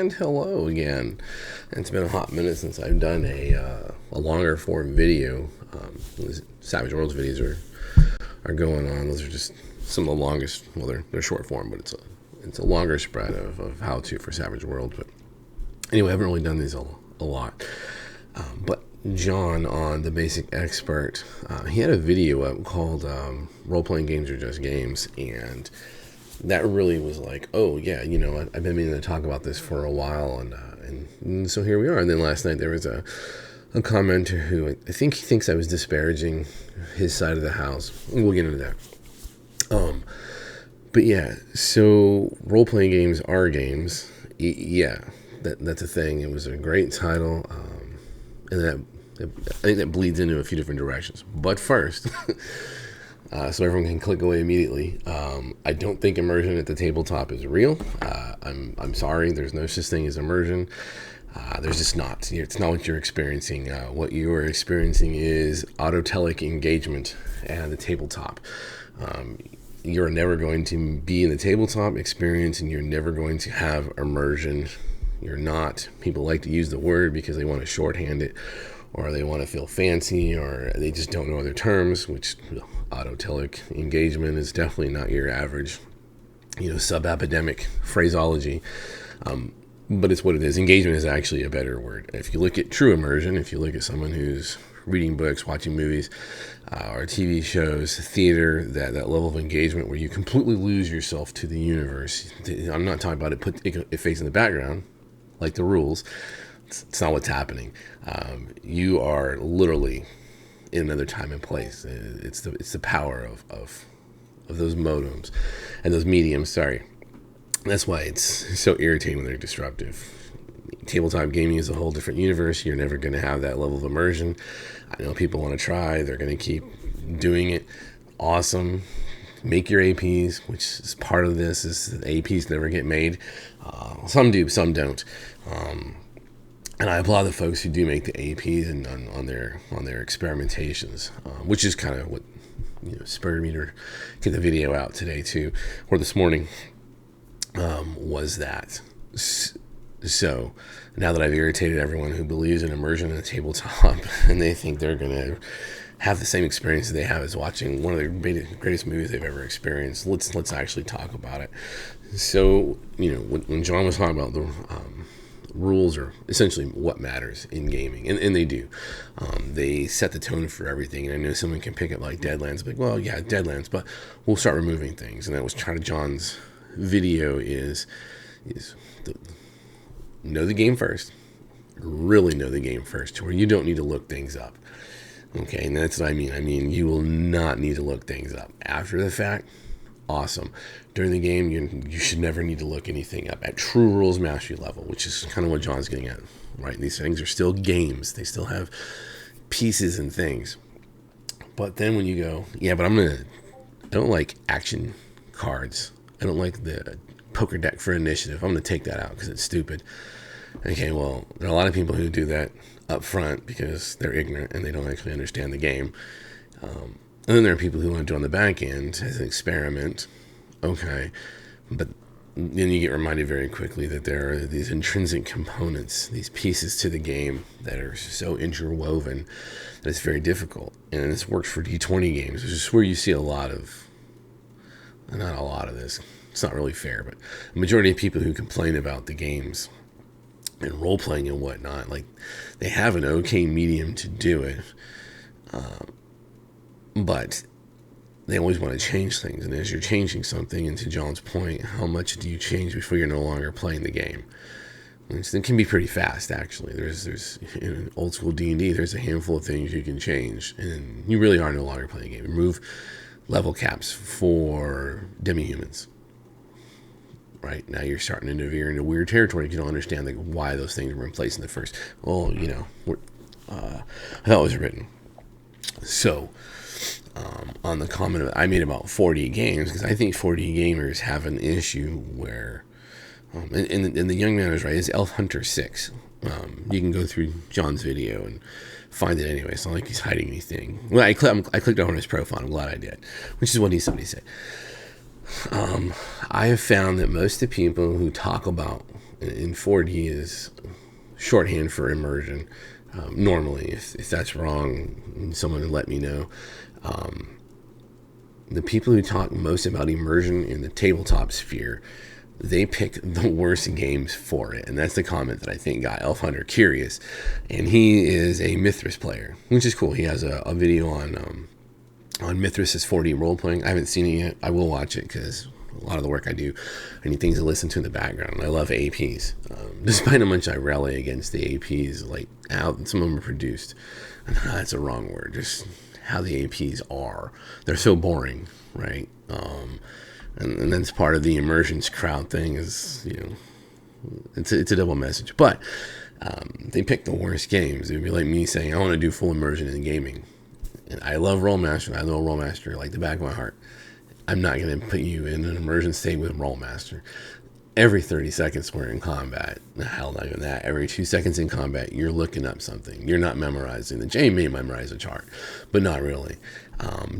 And hello again. It's been a hot minute since I've done a longer form video. These Savage Worlds videos are going on. Those are just some of the longest. Well, they're short form, but it's a longer spread of how to for Savage Worlds. But anyway, I haven't really done these a lot. But John on the Basic Expert, he had a video up called "Role Playing Games Are Just Games," and that really was like, oh yeah, I've been meaning to talk about this for a while, and so here we are. And then last night there was a commenter who I think he thinks I was disparaging his side of the house. We'll get into that. But yeah, so role playing games are games. Yeah, that's a thing. It was a great title, and I think that bleeds into a few different directions. But first. So everyone can click away immediately. I don't think immersion at the tabletop is real. I'm sorry. There's no such thing as immersion. There's just not. It's not what you're experiencing. What you are experiencing is autotelic engagement at the tabletop. You're never going to be in the tabletop experience, and you're never going to have immersion. You're not. People like to use the word because they want to shorthand it, or they want to feel fancy, or they just don't know other terms, which autotelic engagement is definitely not your average, sub-epidemic phraseology. But it's what it is. Engagement is actually a better word. If you look at true immersion, if you look at someone who's reading books, watching movies, or TV shows, theater, that level of engagement where you completely lose yourself to the universe. I'm not talking about put it face in the background, like the rules. It's not what's happening. You are literally in another time and place. It's the power of those modems and those mediums. Sorry, that's why it's so irritating when they're disruptive. Tabletop gaming is a whole different universe. You're never going to have that level of immersion. I know people want to try. They're going to keep doing it. Awesome. Make your APs, which is part of this. Is that APs never get made. Some do, some don't. And I applaud the folks who do make the APs and on their experimentations, which is kind of what spurred me to get the video out today too, or this morning. Was that so? Now that I've irritated everyone who believes in immersion in a tabletop, and they think they're gonna have the same experience that they have as watching one of the greatest movies they've ever experienced, let's actually talk about it. So when John was talking about the rules are essentially what matters in gaming, and they do. They set the tone for everything. And I know someone can pick up like Deadlands, like, well, yeah, Deadlands, but we'll start removing things. And that was kind of John's video is know the game first, really know the game first, where you don't need to look things up. Okay, and that's what I mean. I mean, you will not need to look things up after the fact. Awesome. During the game, you should never need to look anything up at true rules mastery level, which is kind of what John's getting at, right? These things are still games. They still have pieces and things. But then when you go, yeah, but I don't like action cards. I don't like the poker deck for initiative. I'm going to take that out because it's stupid. Okay, well, there are a lot of people who do that up front because they're ignorant and they don't actually understand the game. And then there are people who want to do on the back end as an experiment. Okay. But then you get reminded very quickly that there are these intrinsic components, these pieces to the game that are so interwoven that it's very difficult. And this works for D20 games, which is where you see not a lot of this. It's not really fair, but the majority of people who complain about the games and role-playing and whatnot, like, they have an okay medium to do it. But they always want to change things. And as you're changing something, and to John's point, how much do you change before you're no longer playing the game? It can be pretty fast, actually. There's in old school D&D, there's a handful of things you can change, and you really are no longer playing the game. Remove level caps for demi-humans. Right now, you're starting to veer into weird territory if you don't understand why those things were in place in the first. Well, I thought it was written. So, on the comment I made about 40 games, because I think 40 gamers have an issue where, and the young man is right, it's Elf Hunter 6. You can go through John's video and find it anyway. It's not like he's hiding anything. Well, I clicked on his profile. I'm glad I did, which is what somebody said. I have found that most of the people who talk about and 4D is shorthand for immersion. Normally, if that's wrong, someone would let me know. The people who talk most about immersion in the tabletop sphere, they pick the worst games for it. And that's the comment that I think got Elf Hunter curious. And he is a Mithras player, which is cool. He has a video on Mithras' 4D role-playing. I haven't seen it yet. I will watch it because a lot of the work I do, I need things to listen to in the background. I love APs. Despite how much I rally against the APs, like how some of them are produced. That's a wrong word. Just how the APs are. They're so boring, right? And that's part of the immersions crowd thing is, it's a double message. But they pick the worst games. It would be like me saying, I want to do full immersion in gaming. And I love Rollmaster. I know Rollmaster like the back of my heart. I'm not going to put you in an immersion state with Rollmaster. Every 30 seconds we're in combat. Hell, not even that. Every 2 seconds in combat, you're looking up something. You're not memorizing. The J may memorize a chart, but not really.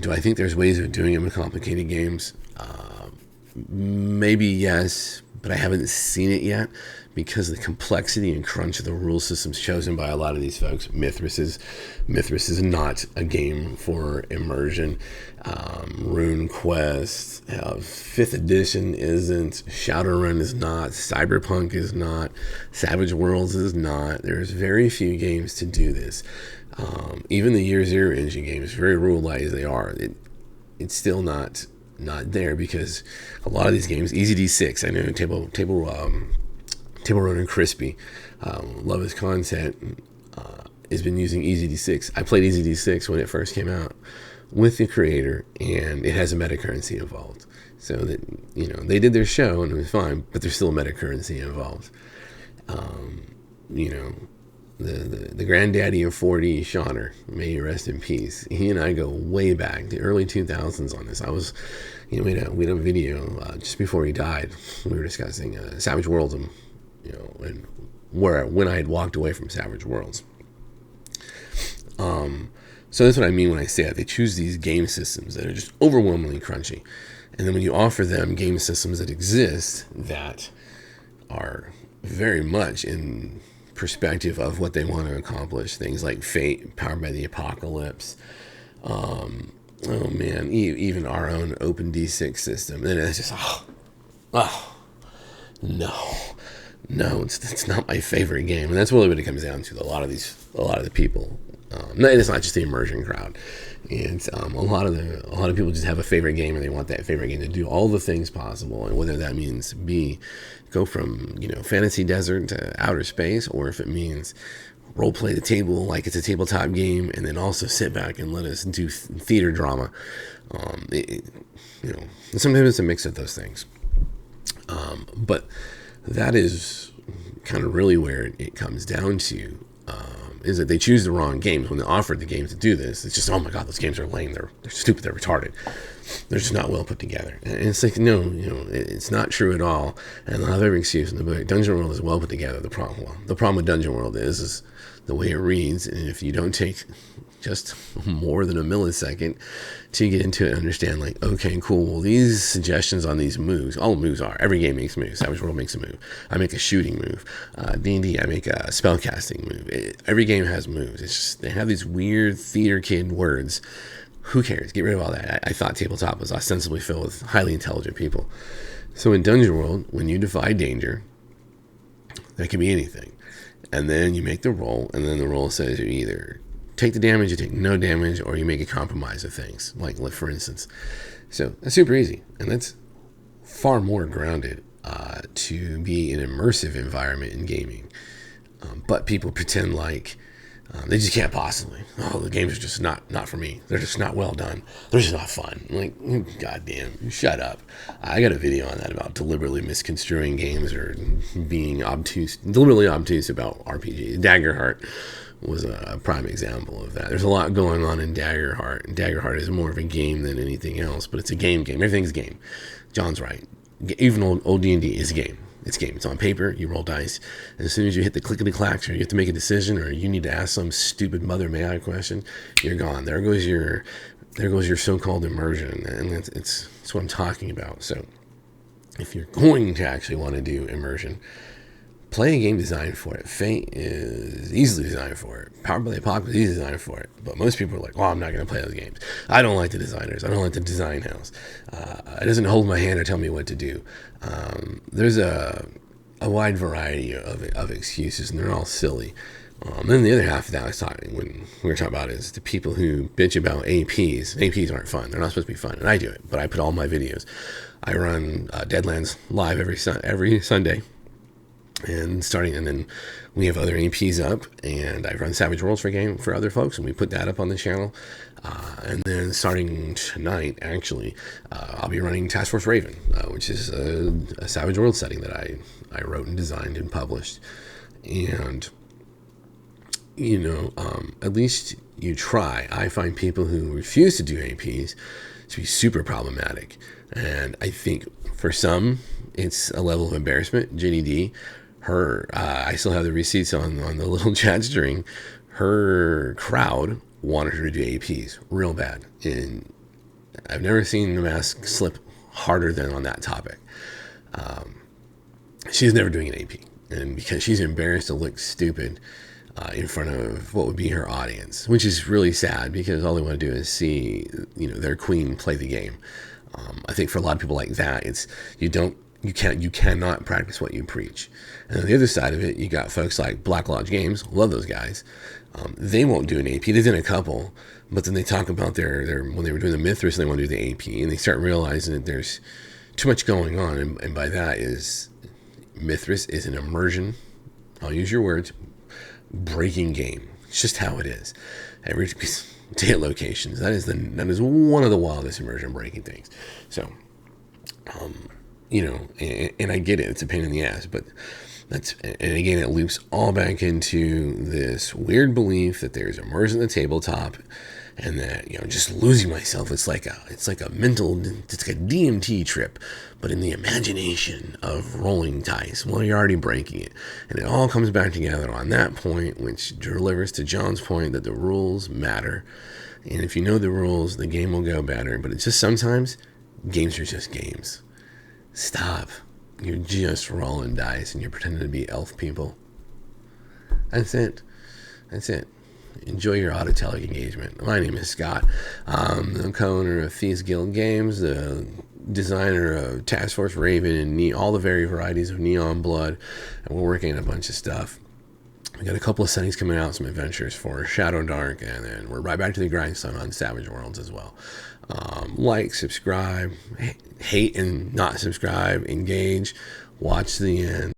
Do I think there's ways of doing it in complicated games? Maybe yes, but I haven't seen it yet because of the complexity and crunch of the rule systems chosen by a lot of these folks. Mithras is not a game for immersion. Rune Quest, 5th edition isn't. Shadowrun is not. Cyberpunk is not. Savage Worlds is not. There's very few games to do this. Even the Year Zero engine games, very rule light as they are, it's still not there because a lot of these games, Easy D6, I know Table Runner Crispy, love his content, has been using Easy D6. I played Easy D6 when it first came out with the creator, and it has a meta currency involved. So that, they did their show and it was fine, but there's still a meta currency involved. The granddaddy of 4D, Shauner, may he rest in peace. He and I go way back, the early 2000s on this. I was, we had a video just before he died. We were discussing Savage Worlds and, and when I had walked away from Savage Worlds. So that's what I mean when I say that. They choose these game systems that are just overwhelmingly crunchy. And then when you offer them game systems that exist that are very much in perspective of what they want to accomplish, things like Fate, Powered by the Apocalypse, even our own Open D6 system, and it's just no, it's not my favorite game. And that's really what it comes down to. A lot of the people, and it's not just the immersion crowd. And a lot of people just have a favorite game and they want that favorite game to do all the things possible, and whether that means go from fantasy desert to outer space, or if it means role play the table like it's a tabletop game, and then also sit back and let us do theater drama. Sometimes it's a mix of those things. But that is kind of really where it comes down to. Is that they choose the wrong games when they offered the games to do this. It's just, oh my God, those games are lame. They're stupid. They're retarded. They're just not well put together. And it's like, no, it's not true at all. And I'll have every excuse in the book. Dungeon World is well put together. The problem with Dungeon World is the way it reads. And if you don't take just more than a millisecond to get into it and understand, like, okay, cool, well, these suggestions on these moves, all moves are, every game makes moves. Savage World makes a move. I make a shooting move. D&D, I make a spellcasting move. Every game has moves. It's just, they have these weird theater kid words. Who cares? Get rid of all that. I thought tabletop was ostensibly filled with highly intelligent people. So in Dungeon World, when you defy danger, that can be anything. And then you make the roll, and then the roll says you either take the damage, you take no damage, or you make a compromise of things, like for instance. So that's super easy, and that's far more grounded to be an immersive environment in gaming. But people pretend like they just can't possibly. Oh, the games are just not for me. They're just not well done. They're just not fun. I'm like, goddamn, shut up. I got a video on that about deliberately misconstruing games or being deliberately obtuse about RPG. Daggerheart was a prime example of that. There's a lot going on in Daggerheart. Daggerheart is more of a game than anything else, but it's a game. Everything's a game. John's right. Even old D&D is a game. It's a game. It's on paper. You roll dice. And as soon as you hit the clickety-clacks, or you have to make a decision, or you need to ask some stupid mother may I question, you're gone. There goes your so-called immersion. And it's what I'm talking about. So if you're going to actually want to do immersion, play a game designed for it. Fate is easily designed for it. Powered by the Apocalypse is easily designed for it. But most people are like, well, I'm not going to play those games. I don't like the designers. I don't like the design house. It doesn't hold my hand or tell me what to do. There's a wide variety of excuses, and they're all silly. Then the other half of that I was talking when we were talking about is the people who bitch about APs. APs aren't fun. They're not supposed to be fun, and I do it. But I put all my videos. I run Deadlands live every Sunday, and then we have other APs up, and I run Savage Worlds for other folks, and we put that up on the channel. And then starting tonight, actually, I'll be running Task Force Raven, which is a Savage Worlds setting that I wrote and designed and published, and at least you try. I find people who refuse to do APs to be super problematic. And I think for some, it's a level of embarrassment. JDD, I still have the receipts on the little chat string. Her crowd wanted her to do APs real bad. And I've never seen the mask slip harder than on that topic. She's never doing an AP. And because she's embarrassed to look stupid in front of what would be her audience, which is really sad because all they want to do is see, their queen play the game. I think for a lot of people like that, it's you cannot practice what you preach. And on the other side of it, you got folks like Black Lodge Games, love those guys. They won't do an AP. They've done a couple, but then they talk about their when they were doing the Mithras, they want to do the AP, and they start realizing that there's too much going on, and by that is Mithras is an immersion. I'll use your words. Breaking game. It's just how it is. Every day at locations. That is one of the wildest immersion breaking things. So, and I get it. It's a pain in the ass, but and again, it loops all back into this weird belief that there's immersion at the tabletop, and that just losing myself. It's like a DMT trip, but in the imagination of rolling dice. Well, you're already breaking it, and it all comes back together on that point, which delivers to John's point that the rules matter, and if you know the rules, the game will go better. But it's just sometimes games are just games. Stop. You're just rolling dice, and you're pretending to be elf people. That's it. Enjoy your autotelic engagement. My name is Scott. I'm the co-owner of Thieves Guild Games, the designer of Task Force Raven and all the varieties of Neon Blood, and we're working on a bunch of stuff. We got a couple of settings coming out, some adventures for Shadow Dark, and then we're right back to the grindstone on Savage Worlds as well. Like, subscribe, hate and not subscribe, engage, watch the end.